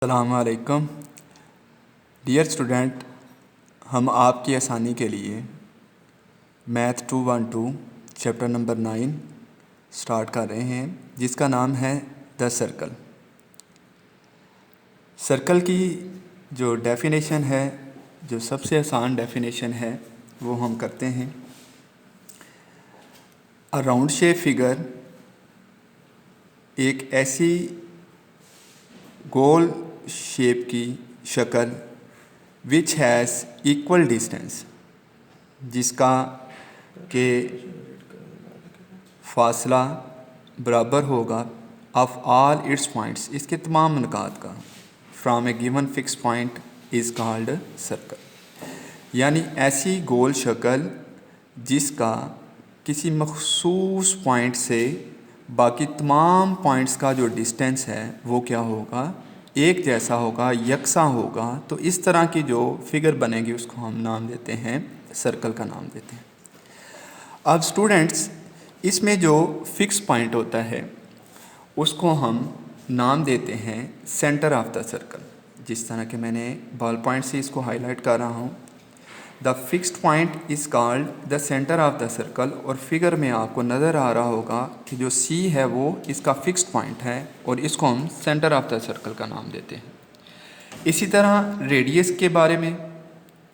अस्सलाम वालेकुम dear student, हम आपकी आसानी के लिए मैथ 212 चैप्टर नंबर 9 स्टार्ट कर रहे हैं, जिसका नाम है द सर्कल। सर्कल की जो डेफिनेशन है, जो सबसे आसान डेफिनेशन है, वो हम करते हैं। अ राउंड शेप फिगर एक ऐसी गोल शेप की शक्ल विच हैज़ इक्वल डिस्टेंस, जिसका के फासला बराबर होगा ऑफ ऑल इट्स पॉइंट्स, इसके तमाम नुकात का, from A given fix point is called circle. यानी ऐसी गोल शक्ल जिसका किसी मखसूस पॉइंट से बाकी तमाम पॉइंट्स का जो डिस्टेंस है वो क्या होगा, एक जैसा होगा, यकसा होगा। तो इस तरह की जो फिगर बनेगी उसको हम नाम देते हैं, सर्कल का नाम देते हैं। अब स्टूडेंट्स, इसमें जो फिक्स पॉइंट होता है उसको हम नाम देते हैं सेंटर ऑफ द सर्कल। जिस तरह के मैंने बॉल पॉइंट से इसको हाईलाइट कर रहा हूँ, the fixed point is called the centre of the circle. और फिगर में आपको नज़र आ रहा होगा कि जो सी है वो इसका फिक्स्ड पॉइंट है और इसको हम सेंटर ऑफ द सर्कल का नाम देते हैं। इसी तरह रेडियस के बारे में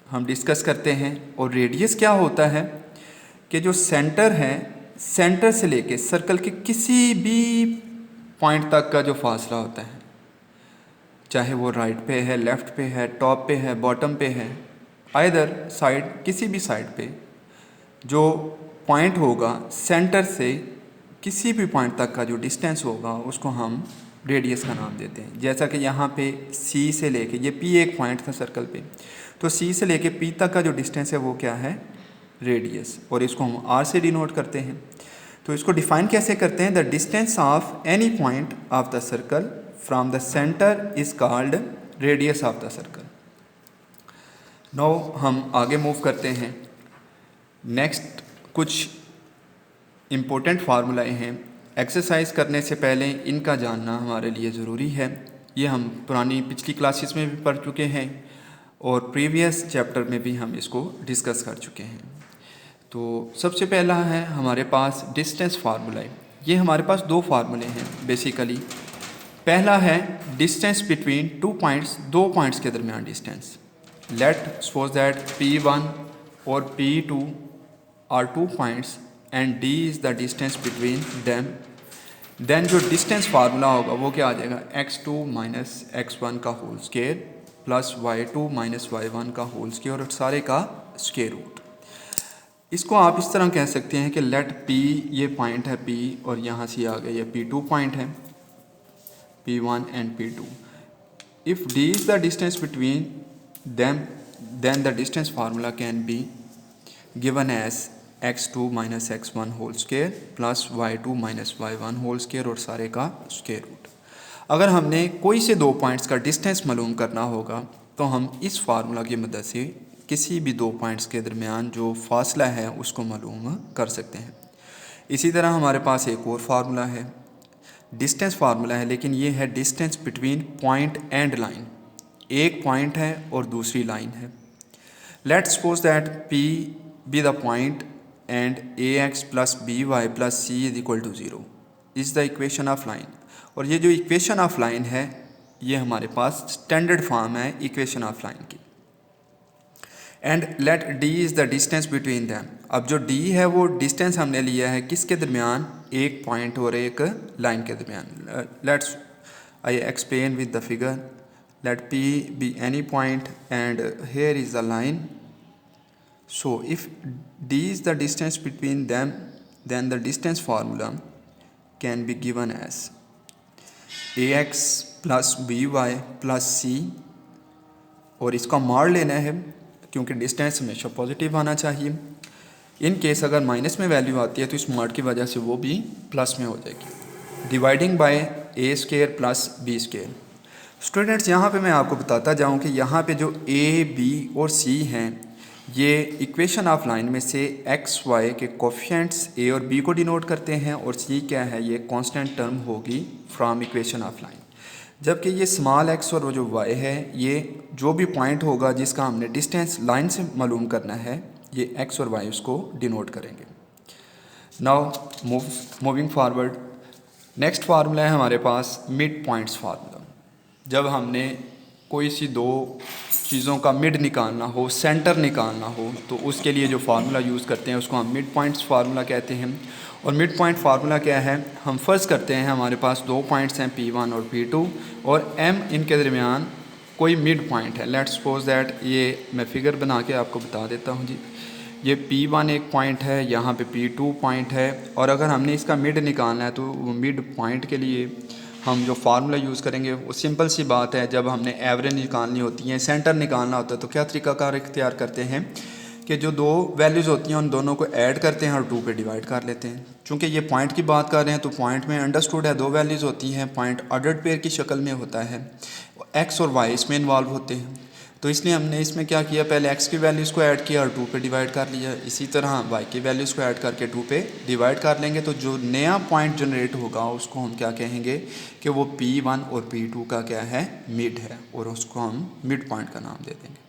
हम डिस्कस करते हैं। और रेडियस क्या होता है कि जो सेंटर है, सेंटर से लेके सर्कल के किसी भी पॉइंट तक का जो फासला होता है, चाहे वो राइट पे है, लेफ़्ट पे है, टॉप पे है, बॉटम पे है, आइदर साइड, किसी भी साइड पे जो पॉइंट होगा, सेंटर से किसी भी पॉइंट तक का जो डिस्टेंस होगा उसको हम रेडियस का नाम देते हैं। जैसा कि यहाँ पे सी से लेके, ये पी एक पॉइंट था सर्कल पे, तो सी से लेके पी तक का जो डिस्टेंस है वो क्या है, रेडियस। और इसको हम आर से डिनोट करते हैं। तो इसको डिफाइन कैसे करते हैं, the distance of any point of the circle from the centre is called radius of the circle. Now हम आगे मूव करते हैं। नेक्स्ट कुछ इम्पोर्टेंट फार्मूलाए हैं। एक्सरसाइज करने से पहले इनका जानना हमारे लिए ज़रूरी है। ये हम पुरानी पिछली क्लासेस में भी पढ़ चुके हैं और प्रीवियस चैप्टर में भी हम इसको डिस्कस कर चुके हैं। तो सबसे पहला है हमारे पास डिस्टेंस फार्मूला। ये हमारे पास दो फार्मूले हैं बेसिकली। पहला है डिस्टेंस बिटवीन टू पॉइंट्स, दो पॉइंट्स के दरमियान distance. Let suppose that P1 और P2 are two points and D is the distance between them. Then जो डिस्टेंस फार्मूला होगा वो क्या आ जाएगा, x2 माइनस x1 का whole square plus y2 minus y1 का होल स्केयर और सारे का स्केयर रूट। इसको आप इस तरह कह सकते हैं कि लेट P, ये पॉइंट है P और यहाँ से आ गया ये P2 पॉइंट है, P1 and P2। If D is the distance between them, then the distance formula can be given as x2 minus x1 whole square plus y2 minus y1 whole square और सारे का square root. अगर हमने कोई से दो points का distance मालूम करना होगा तो हम इस फार्मूला की मदद से किसी भी दो पॉइंट्स के दरमियान जो फासला है उसको मालूम कर सकते हैं। इसी तरह हमारे पास एक और फार्मूला है, डिस्टेंस फार्मूला है, लेकिन ये है distance between point and line. एक पॉइंट है और दूसरी लाइन है। Let's suppose that P be the point and ax plus by plus c is equal to 0 is the equation of line. और ये जो इक्वेशन ऑफ लाइन है ये हमारे पास स्टैंडर्ड फॉर्म है इक्वेशन ऑफ लाइन की। And let d is the distance between them. अब जो d है वो डिस्टेंस हमने लिया है किसके दरमियान, एक पॉइंट और एक लाइन के दरमियान। Let's I explain with the figure. Let P be any point and here is the line. So if D is the distance between them, then the distance formula can be given as ax plus by plus c। और इसका मार लेना है क्योंकि distance हमेशा positive आना चाहिए। In case अगर माइनस में वैल्यू आती है तो इस मार की वजह से वो भी प्लस में हो जाएगी। Dividing by a square plus b square. Students, यहाँ पे मैं आपको बताता जाऊँ कि यहाँ पे जो ए, बी और सी हैं ये इक्वेशन ऑफ लाइन में से एक्स वाई के कोफिशिएंट्स ए और बी को डिनोट करते हैं और सी क्या है, ये कांस्टेंट टर्म होगी फ्रॉम इक्वेशन ऑफ लाइन। जबकि ये स्मॉल एक्स और जो वाई है, ये जो भी पॉइंट होगा जिसका हमने डिस्टेंस लाइन से मालूम करना है, ये एक्स और वाई उसको डिनोट करेंगे। Now moving forward, next formula है हमारे पास मिड पॉइंट्स फार्मूला। जब हमने कोई सी दो चीज़ों का मिड निकालना हो, सेंटर निकालना हो, तो उसके लिए जो फार्मूला यूज़ करते हैं उसको हम मिड पॉइंट्स फार्मूला कहते हैं। और मिड पॉइंट फार्मूला क्या है, हम फ़र्ज़ करते हैं हमारे पास दो पॉइंट्स हैं P1 और P2 और M इनके दरमियान कोई मिड पॉइंट है। लेट्स सपोज दैट, ये मैं फिगर बना के आपको बता देता हूँ जी। ये P1 एक पॉइंट है, यहाँ पे P2 पॉइंट है, और अगर हमने इसका मिड निकालना है तो मिड पॉइंट के लिए हम जो फार्मूला यूज़ करेंगे वो सिंपल सी बात है। जब हमने एवरेज निकालनी होती है, सेंटर निकालना होता है, तो क्या तरीकाकार इख्तियार करते हैं कि जो दो वैल्यूज़ होती हैं उन दोनों को ऐड करते हैं और 2 पे डिवाइड कर लेते हैं। चूँकि ये पॉइंट की बात कर रहे हैं तो पॉइंट में अंडरस्टूड है दो वैल्यूज़ होती हैं, पॉइंट ऑर्डर्ड पेयर की शक्ल में होता है, एक्स और वाई इसमें इन्वॉल्व होते हैं। तो इसलिए हमने इसमें क्या किया, पहले एक्स की वैल्यूज़ को ऐड किया और 2 पे डिवाइड कर लिया। इसी तरह वाई की वैल्यूज़ को ऐड करके 2 पे डिवाइड कर लेंगे, तो जो नया पॉइंट जनरेट होगा उसको हम क्या कहेंगे कि वो P1 और P2 का क्या है, मिड है, और उसको हम मिड पॉइंट का नाम दे देंगे।